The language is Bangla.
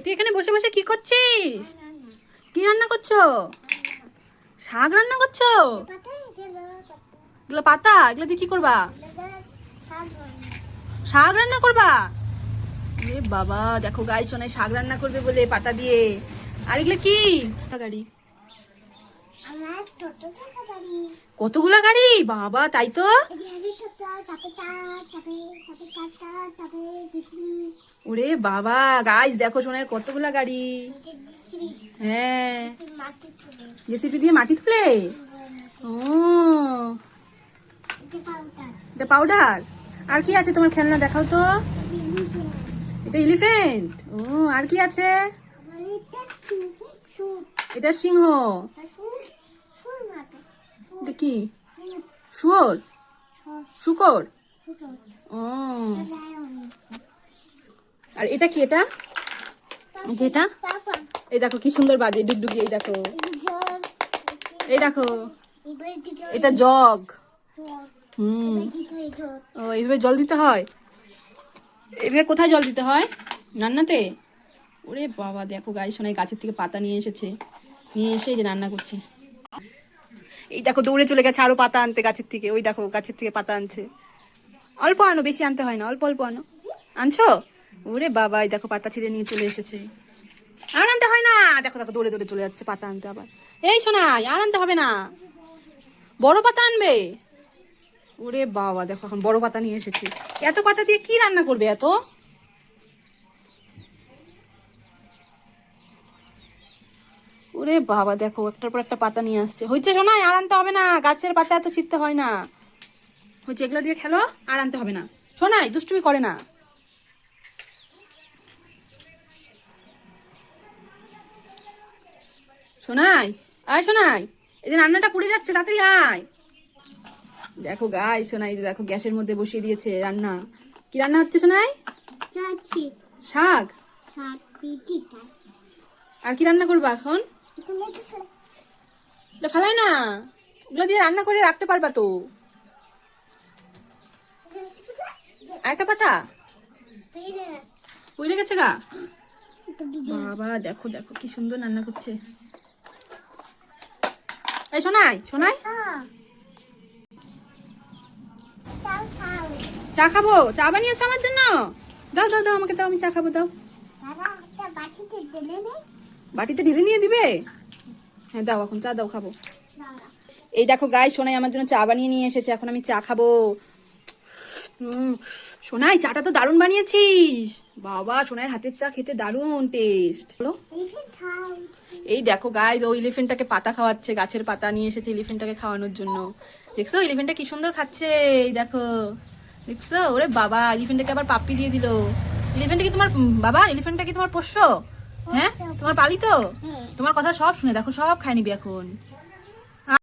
তুই এখানে বসে বসে কি করছিস? কি রান্না করছো? শাক রান্না করছো? এগুলো পাতা, এগুলো দিয়ে কি করবা? শাক রান্না করবা? এ বাবা, দেখো গাইস, সোনাই শাক রান্না করবে বলে পাতা দিয়ে। আর এগুলো কি গাড়ি? কতগুলা গাড়ি বাবা, তাই তো। ওরে বাবা গাইস, দেখো সোনার কতগুলা গাড়ি। হ্যাঁ, জেসিপি দিয়ে মাটি তুলে। ও, এটা পাউডার। আর কি আছে তোমার খেলনা, দেখাও তো। এটা এলিফ্যান্ট। ও, আর কি আছে? এটা সিংহ। এটা কি? শুয়োর, শুকর। ও, আর এটা কি? এটা যেটা, এই দেখো কি সুন্দর বাজে ডুগডুগি। এই দেখো, এই দেখো, এটা জগ। ও, এইভাবে জল দিতে হয়। এইভাবে কোথায় জল দিতে হয়? রান্নাতে? ওরে বাবা, দেখো গাই সোনাই গাছের থেকে পাতা নিয়ে এসেছে, নিয়ে এসে যে রান্না করছে। এই দেখো দৌড়ে চলে গেছে আরো পাতা আনতে গাছের থেকে। ওই দেখো গাছের থেকে পাতা আনছে। অল্প আনো, বেশি আনতে হয় না, অল্প অল্প আনো। আনছো? ওরে বাবা, এই দেখো পাতা ছিঁড়ে নিয়ে চলে এসেছে। আর আনতে হয় না, দেখো দেখো দৌড়ে দৌড়ে চলে যাচ্ছে পাতা আনতে আবার। এই সোনাই, আর আনতে হবে না, বড় পাতা আনবে। ওরে বাবা, দেখো এখন বড় পাতা নিয়ে এসেছে। এত পাতা দিয়ে কি রান্না করবে এত? ওরে বাবা, দেখো একটার পর একটা পাতা নিয়ে আসছে। হয়েছে সোনাই, আর আনতে হবে না, গাছের পাতা এত ছিঁড়তে হয় না। হচ্ছে, এগুলো দিয়ে খেলো, আর আনতে হবে না। সোনাই দুষ্টুমি করে না। সোনাই, আয় সোনাই, এই যে রান্নাটা পুড়ে যাচ্ছে, তাড়াতাড়ি আয়। দেখো গাই সোনাই, দেখো গ্যাসের মধ্যে বসিয়ে দিয়েছে রান্না। কি রান্না হচ্ছে সোনাই? শাক। আর কি রান্না করবা এখন? এটা ফেলাই না, এগুলো দিয়ে রান্না করে রাখতে পারবা তো। আরেকটা পাতা পুড়ে গেছে গা। বাবা, দেখো দেখো কি সুন্দর রান্না করছে। এই সোনাই, সোনাই, চা খাবো? চা বানিয়েছো আমার জন্য? দাও দাও দাও, আমাকে দাও, আমি চা খাবো, দাও। বাটিতে ঢেলে নিয়ে দিবে? হ্যাঁ দাও, এখন চা দাও, খাবো। এই দেখো গাই সোনাই আমার জন্য চা বানিয়ে নিয়ে এসেছে, এখন আমি চা খাবো। সোনাই, চাটা তো দারুণ বানিয়েছিস। বাবা, সোনাইয়ের হাতের চা খেতে দারুণ টেস্ট। বলো। এই দেখো গাইজ, ও এলিফ্যান্টটাকে পাতা খাওয়াচ্ছে, গাছের পাতা নিয়ে এসেছে এলিফ্যান্টটাকে খাওয়ানোর জন্য। দেখছো এলিফ্যান্টটা কি সুন্দর খাচ্ছে। এই দেখো, দেখছো? ওরে বাবা, এলিফ্যান্টটাকে আবার পাপ্পি দিয়ে দিল। এলিফ্যান্টটা কি তোমার বাবা? এলিফ্যান্টটা কি তোমার পোষ্য? হ্যাঁ, তোমার পালিত? তোমার কথা সব শুনে, দেখো সব খায় নিবি এখন।